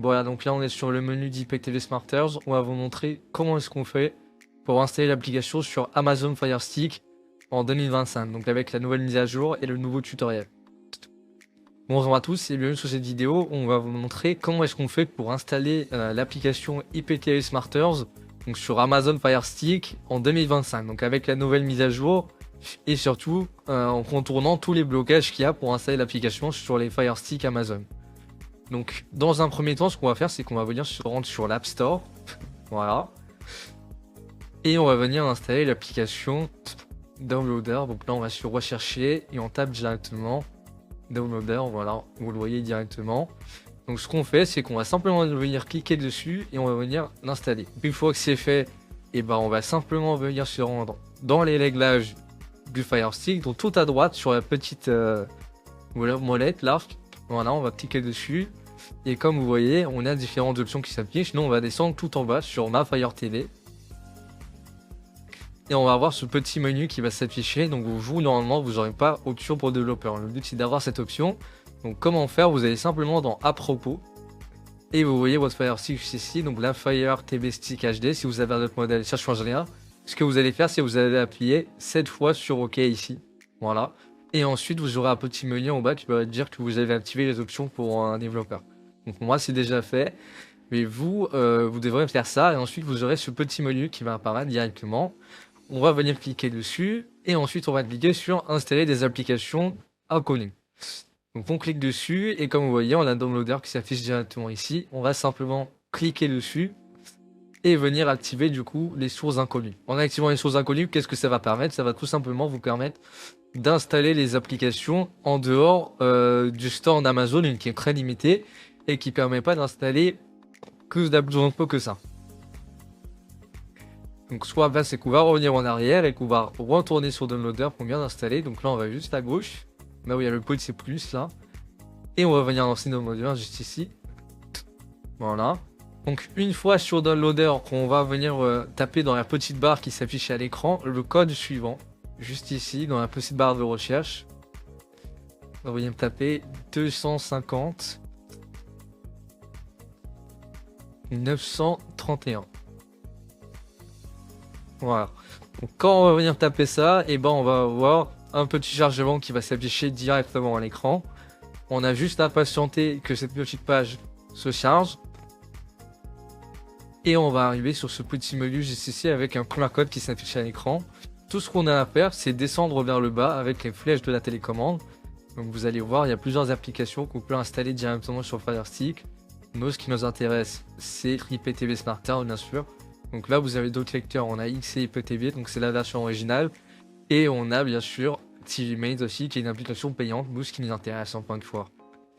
Voilà, donc là on est sur le menu d'IPTV Smarters. On va vous montrer comment est-ce qu'on fait pour installer l'application sur Amazon Fire Stick en 2025, donc avec la nouvelle mise à jour et le nouveau tutoriel. Bonjour à tous et bienvenue sur cette vidéo. On va vous montrer comment est-ce qu'on fait pour installer l'application IPTV Smarters donc sur Amazon Fire Stick en 2025, donc avec la nouvelle mise à jour et surtout en contournant tous les blocages qu'il y a pour installer l'application sur les Fire Stick Amazon. Donc dans un premier temps, ce qu'on va faire, c'est qu'on va venir se rendre sur l'App Store, voilà, et on va venir installer l'application Downloader. Donc là on va sur rechercher et on tape directement Downloader, voilà, vous le voyez directement. Donc ce qu'on fait, c'est qu'on va simplement venir cliquer dessus et on va venir l'installer. Une fois que c'est fait, et ben on va simplement venir se rendre dans les réglages du Fire Stick, donc tout à droite sur la petite molette là, voilà, on va cliquer dessus. Et comme vous voyez, on a différentes options qui s'affichent. Nous, on va descendre tout en bas sur ma Fire TV. Et on va avoir ce petit menu qui va s'afficher. Donc vous, normalement, vous n'aurez pas option pour développeur. Le but, c'est d'avoir cette option. Donc comment faire? Vous allez simplement dans à propos. Et vous voyez votre Fire Stick ici. Donc la Fire TV Stick HD. Si vous avez un autre modèle, ça ne change rien. Ce que vous allez faire, c'est que vous allez appuyer 7 fois sur OK ici. Voilà. Et ensuite, vous aurez un petit menu en bas qui va dire que vous avez activé les options pour un développeur. Donc moi, c'est déjà fait. Mais vous, vous devrez faire ça. Et ensuite, vous aurez ce petit menu qui va apparaître directement. On va venir cliquer dessus. Et ensuite, on va cliquer sur installer des applications inconnues. Donc on clique dessus. Et comme vous voyez, on a un downloader qui s'affiche directement ici. On va simplement cliquer dessus. Et venir activer du coup les sources inconnues. En activant les sources inconnues, qu'est-ce que ça va permettre? Ça va tout simplement vous permettre d'installer les applications en dehors du store d'Amazon, qui est très limité et qui permet pas d'installer que d'absolument que ça. Donc soit ben, c'est qu'on va revenir en arrière et qu'on va retourner sur Downloader pour bien installer. Donc là on va juste à gauche, là où il y a le petit plus là, et on va venir lancer Downloader juste ici. Voilà. Donc une fois sur Downloader, on va venir taper dans la petite barre qui s'affiche à l'écran le code suivant. Juste ici, dans la petite barre de recherche, on va venir taper 250 931. Voilà. Donc quand on va venir taper ça, et ben on va avoir un petit chargement qui va s'afficher directement à l'écran. On a juste à patienter que cette petite page se charge. Et on va arriver sur ce petit menu juste ici avec un QR code qui s'affiche à l'écran. Tout ce qu'on a à faire, c'est descendre vers le bas avec les flèches de la télécommande. Donc vous allez voir, il y a plusieurs applications qu'on peut installer directement sur Fire Stick. Nous, ce qui nous intéresse, c'est IPTV Smarters, bien sûr. Donc là, vous avez d'autres lecteurs. On a XC IPTV, donc c'est la version originale. Et on a bien sûr TVMate aussi, qui est une application payante. Nous, ce qui nous intéresse en point de fois,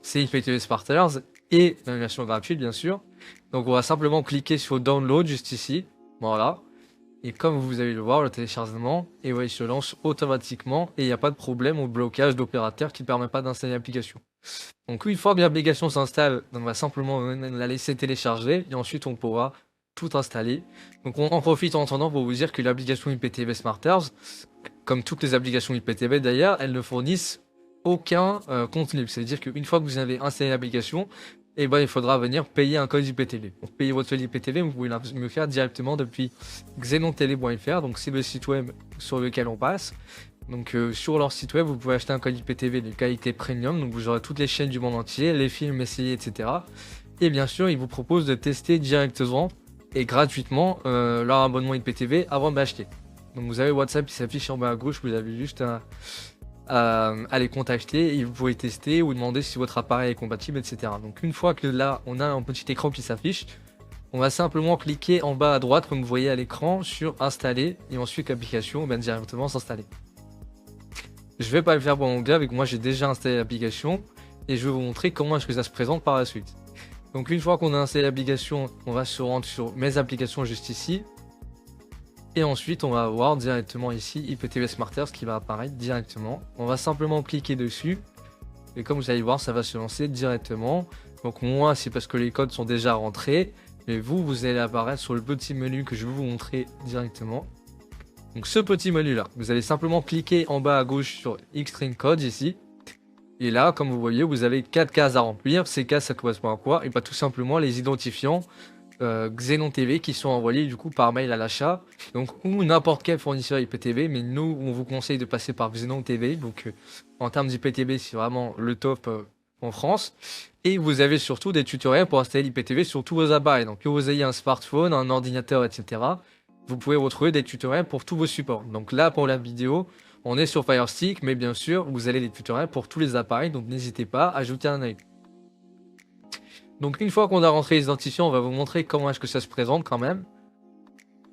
c'est IPTV Smarters et la version gratuite, bien sûr. Donc on va simplement cliquer sur Download juste ici. Voilà. Et comme vous allez le voir, le téléchargement, et ouais, il se lance automatiquement et il n'y a pas de problème au blocage d'opérateur qui ne permet pas d'installer l'application. Donc une fois que l'application s'installe, on va simplement la laisser télécharger et ensuite on pourra tout installer. Donc on en profite en attendant pour vous dire que l'application IPTV Smarters, comme toutes les applications IPTV d'ailleurs, elles ne fournissent aucun contenu. C'est-à-dire qu'une fois que vous avez installé l'application, et ben il faudra venir payer un code IPTV. Pour payer votre code IPTV, vous pouvez le faire directement depuis xenontele.fr, donc c'est le site web sur lequel on passe. Donc sur leur site web, vous pouvez acheter un code IPTV de qualité premium, donc vous aurez toutes les chaînes du monde entier, les films, les séries, etc. Et bien sûr, ils vous proposent de tester directement et gratuitement leur abonnement IPTV avant de l'acheter. Donc vous avez WhatsApp qui s'affiche en bas à gauche, vous avez juste à les contacter et vous pouvez tester ou demander si votre appareil est compatible, etc. Donc une fois que là on a un petit écran qui s'affiche, on va simplement cliquer en bas à droite comme vous voyez à l'écran sur installer et ensuite l'application va directement s'installer. Je vais pas le faire pour mon gars, avec moi j'ai déjà installé l'application et je vais vous montrer comment est-ce que ça se présente par la suite. Donc une fois qu'on a installé l'application, on va se rendre sur mes applications juste ici. Et ensuite, on va avoir directement ici IPTV Smarters qui va apparaître directement. On va simplement cliquer dessus. Et comme vous allez voir, ça va se lancer directement. Donc moi, c'est parce que les codes sont déjà rentrés. Mais vous, vous allez apparaître sur le petit menu que je vais vous montrer directement. Donc ce petit menu là, vous allez simplement cliquer en bas à gauche sur Extreme Code ici. Et là, comme vous voyez, vous avez 4 cases à remplir. Ces cases, ça correspond à quoi? Et pas tout simplement les identifiants Xenon TV qui sont envoyés du coup par mail à l'achat. Donc, ou n'importe quel fournisseur IPTV, mais nous, on vous conseille de passer par Xenon TV. Donc, en termes d'IPTV, c'est vraiment le top en France. Et vous avez surtout des tutoriels pour installer l'IPTV sur tous vos appareils. Donc, que vous ayez un smartphone, un ordinateur, etc., vous pouvez retrouver des tutoriels pour tous vos supports. Donc là, pour la vidéo, on est sur Fire Stick, mais bien sûr, vous avez les tutoriels pour tous les appareils, donc n'hésitez pas à jeter un œil. Donc une fois qu'on a rentré les identifiants, on va vous montrer comment est-ce que ça se présente quand même.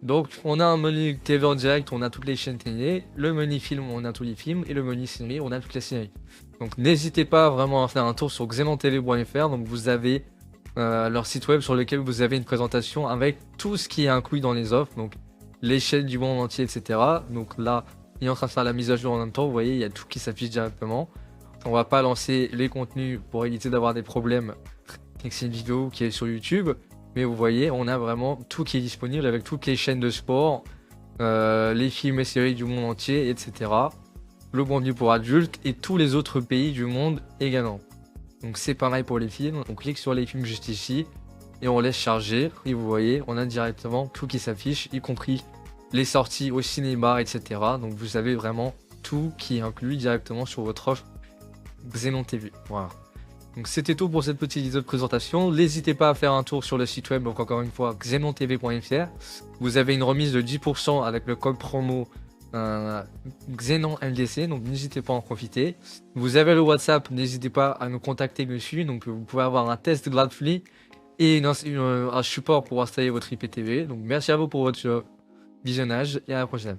Donc on a un menu TV en direct, on a toutes les chaînes télé, le menu film, on a tous les films, et le menu série, on a toutes les séries. Donc n'hésitez pas vraiment à faire un tour sur xenontv.fr, donc vous avez leur site web sur lequel vous avez une présentation avec tout ce qui est inclus dans les offres, donc les chaînes du monde entier, etc. Donc là, il est en train de faire la mise à jour en même temps, vous voyez, il y a tout qui s'affiche directement. On va pas lancer les contenus pour éviter d'avoir des problèmes avec cette vidéo qui est sur YouTube, mais vous voyez, on a vraiment tout qui est disponible avec toutes les chaînes de sport, les films et séries du monde entier, etc. Le contenu pour adultes et tous les autres pays du monde également. Donc c'est pareil pour les films, on clique sur les films juste ici et on laisse charger et vous voyez on a directement tout qui s'affiche, y compris les sorties au cinéma, etc. Donc vous avez vraiment tout qui est inclus directement sur votre offre Xenon TV. Voilà. Donc c'était tout pour cette petite vidéo de présentation. N'hésitez pas à faire un tour sur le site web, donc encore une fois xenontv.fr. Vous avez une remise de 10% avec le code promo Xenon MDC, donc n'hésitez pas à en profiter. Vous avez le WhatsApp, n'hésitez pas à nous contacter dessus, donc vous pouvez avoir un test gratuit et un support pour installer votre IPTV. Donc merci à vous pour votre visionnage et à la prochaine.